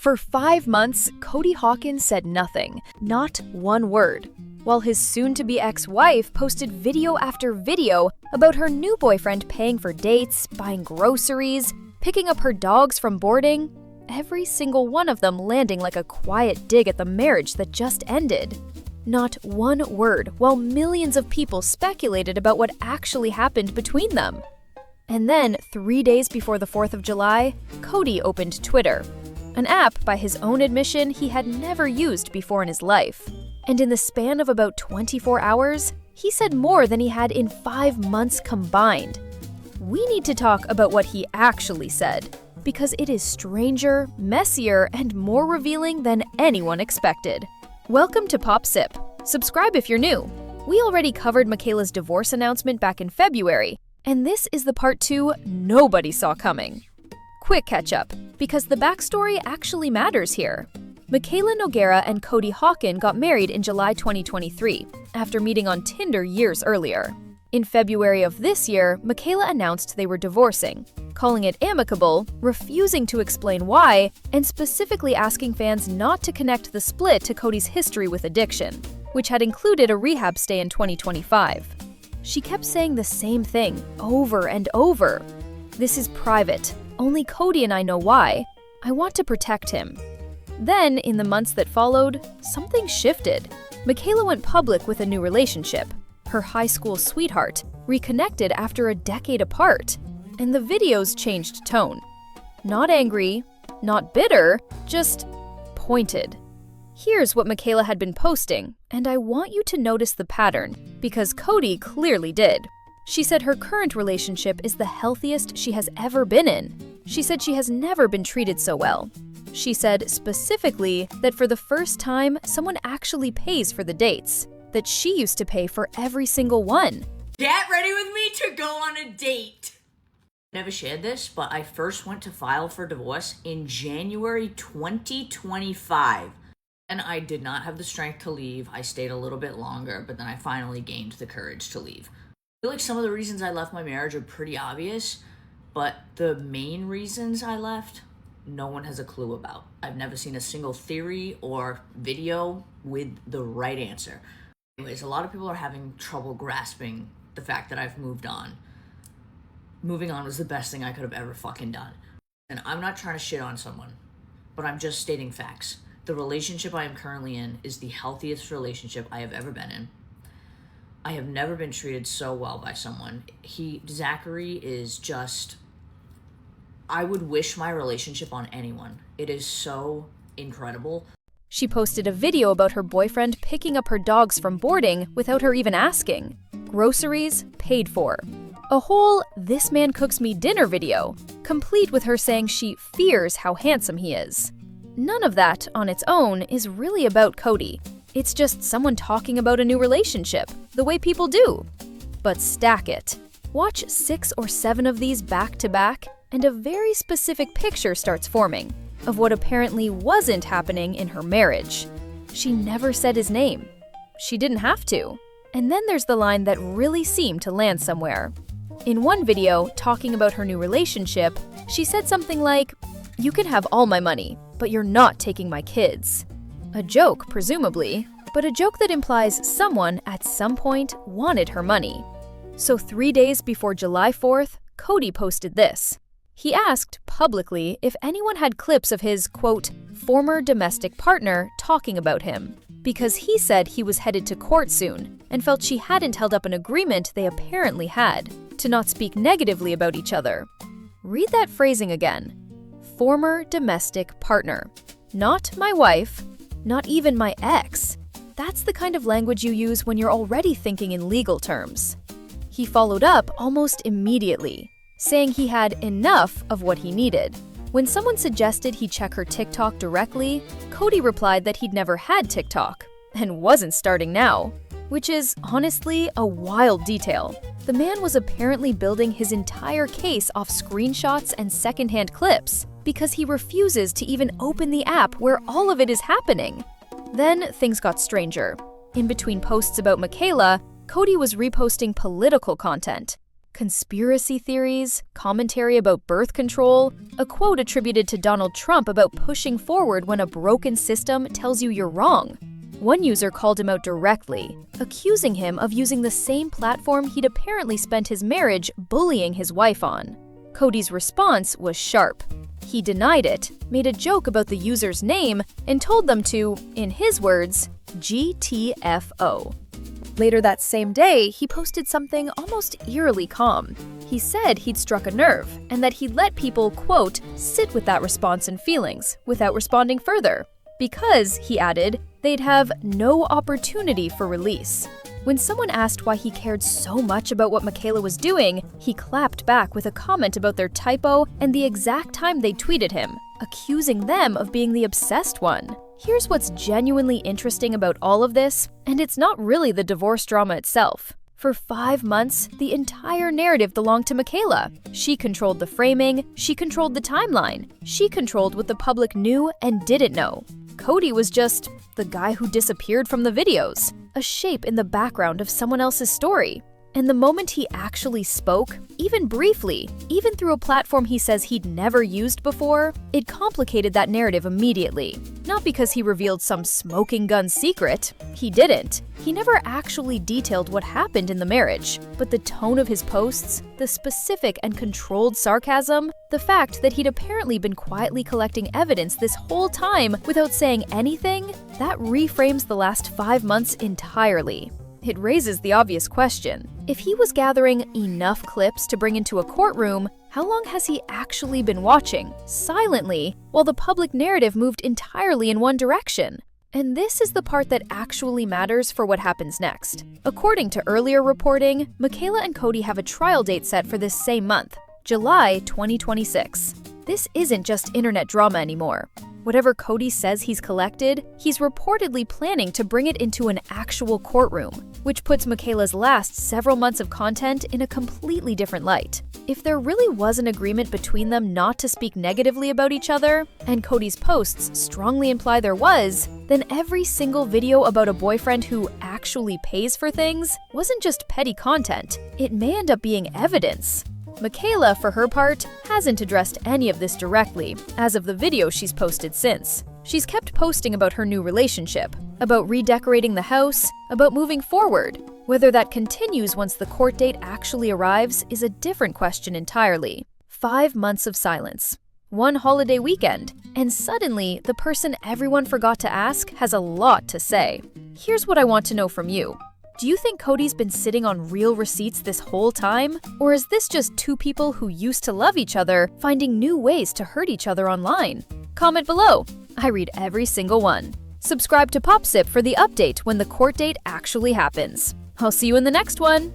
For 5 months, Cody Hawkins said nothing, not one word, while his soon-to-be ex-wife posted video after video about her new boyfriend paying for dates, buying groceries, picking up her dogs from boarding, every single one of them landing like a quiet dig at the marriage that just ended. Not one word, while millions of people speculated about what actually happened between them. And then, 3 days before the 4th of July, Cody opened Twitter, an app by his own admission he had never used before in his life. And in the span of about 24 hours, he said more than he had in 5 months combined. We need to talk about what he actually said, because it is stranger, messier, and more revealing than anyone expected. Welcome to Pop Sip. Subscribe if you're new. We already covered MIKAYLA's divorce announcement back in February, and this is the part 2 nobody saw coming. Quick catch-up, because the backstory actually matters here. MIKAYLA Nogueira and Cody Hawkins got married in July 2023, after meeting on Tinder years earlier. In February of this year, MIKAYLA announced they were divorcing, calling it amicable, refusing to explain why, and specifically asking fans not to connect the split to Cody's history with addiction, which had included a rehab stay in 2025. She kept saying the same thing over and over. "This is private. Only Cody and I know why. I want to protect him." Then, in the months that followed, something shifted. MIKAYLA went public with a new relationship. Her high school sweetheart reconnected after a decade apart, and the videos changed tone. Not angry, not bitter, just pointed. Here's what MIKAYLA had been posting, and I want you to notice the pattern, because Cody clearly did. She said her current relationship is the healthiest she has ever been in. She said she has never been treated so well. She said specifically that for the first time, someone actually pays for the dates, that she used to pay for every single one. Get ready with me to go on a date. Never shared this, but I first went to file for divorce in January 2025. And I did not have the strength to leave. I stayed a little bit longer, but then I finally gained the courage to leave. I feel like some of the reasons I left my marriage are pretty obvious, but the main reasons I left, no one has a clue about. I've never seen a single theory or video with the right answer. Anyways, a lot of people are having trouble grasping the fact that I've moved on. Moving on was the best thing I could have ever fucking done. And I'm not trying to shit on someone, but I'm just stating facts. The relationship I am currently in is the healthiest relationship I have ever been in. I have never been treated so well by someone. Zachary is just, I would wish my relationship on anyone. It is so incredible. She posted a video about her boyfriend picking up her dogs from boarding without her even asking. Groceries paid for. A whole "this man cooks me dinner" video, complete with her saying she fears how handsome he is. None of that, on its own, is really about Cody. It's just someone talking about a new relationship, the way people do. But stack it. Watch 6 or 7 of these back to back, and a very specific picture starts forming of what apparently wasn't happening in her marriage. She never said his name. She didn't have to. And then there's the line that really seemed to land somewhere. In one video, talking about her new relationship, she said something like, "You can have all my money, but you're not taking my kids." A joke, presumably, but a joke that implies someone at some point wanted her money. So 3 days before July 4th, Cody posted this. He asked publicly if anyone had clips of his, quote, former domestic partner talking about him, because he said he was headed to court soon and felt she hadn't held up an agreement they apparently had to not speak negatively about each other. Read that phrasing again. Former domestic partner. Not my wife, not even my ex. That's the kind of language you use when you're already thinking in legal terms. He followed up almost immediately, saying he had enough of what he needed. When someone suggested he check her TikTok directly, Cody replied that he'd never had TikTok and wasn't starting now, which is honestly a wild detail. The man was apparently building his entire case off screenshots and secondhand clips because he refuses to even open the app where all of it is happening. Then things got stranger. In between posts about MIKAYLA, Cody was reposting political content, conspiracy theories, commentary about birth control, a quote attributed to Donald Trump about pushing forward when a broken system tells you you're wrong. One user called him out directly, accusing him of using the same platform he'd apparently spent his marriage bullying his wife on. Cody's response was sharp. He denied it, made a joke about the user's name, and told them to, in his words, GTFO. Later that same day, he posted something almost eerily calm. He said he'd struck a nerve, and that he'd let people, quote, sit with that response and feelings, without responding further. Because, he added, they'd have no opportunity for release. When someone asked why he cared so much about what MIKAYLA was doing, he clapped back with a comment about their typo and the exact time they tweeted him, accusing them of being the obsessed one. Here's what's genuinely interesting about all of this, and it's not really the divorce drama itself. For 5 months, the entire narrative belonged to MIKAYLA. She controlled the framing, she controlled the timeline, she controlled what the public knew and didn't know. Cody was just the guy who disappeared from the videos, a shape in the background of someone else's story. And the moment he actually spoke, even briefly, even through a platform he says he'd never used before, it complicated that narrative immediately. Not because he revealed some smoking gun secret. He didn't. He never actually detailed what happened in the marriage. But the tone of his posts, the specific and controlled sarcasm, the fact that he'd apparently been quietly collecting evidence this whole time without saying anything, that reframes the last 5 months entirely. It raises the obvious question. If he was gathering enough clips to bring into a courtroom, how long has he actually been watching, silently, while the public narrative moved entirely in one direction? And this is the part that actually matters for what happens next. According to earlier reporting, MIKAYLA and Cody have a trial date set for this same month, July 2026. This isn't just internet drama anymore. Whatever Cody says he's collected, he's reportedly planning to bring it into an actual courtroom, which puts MIKAYLA's last several months of content in a completely different light. If there really was an agreement between them not to speak negatively about each other, and Cody's posts strongly imply there was, then every single video about a boyfriend who actually pays for things wasn't just petty content. It may end up being evidence. MIKAYLA, for her part, hasn't addressed any of this directly, as of the video she's posted since. She's kept posting about her new relationship, about redecorating the house, about moving forward. Whether that continues once the court date actually arrives is a different question entirely. 5 months of silence, 1 holiday weekend, and suddenly the person everyone forgot to ask has a lot to say. Here's what I want to know from you. Do you think Cody's been sitting on real receipts this whole time? Or is this just two people who used to love each other finding new ways to hurt each other online? Comment below. I read every single one. Subscribe to PopSip for the update when the court date actually happens. I'll see you in the next one.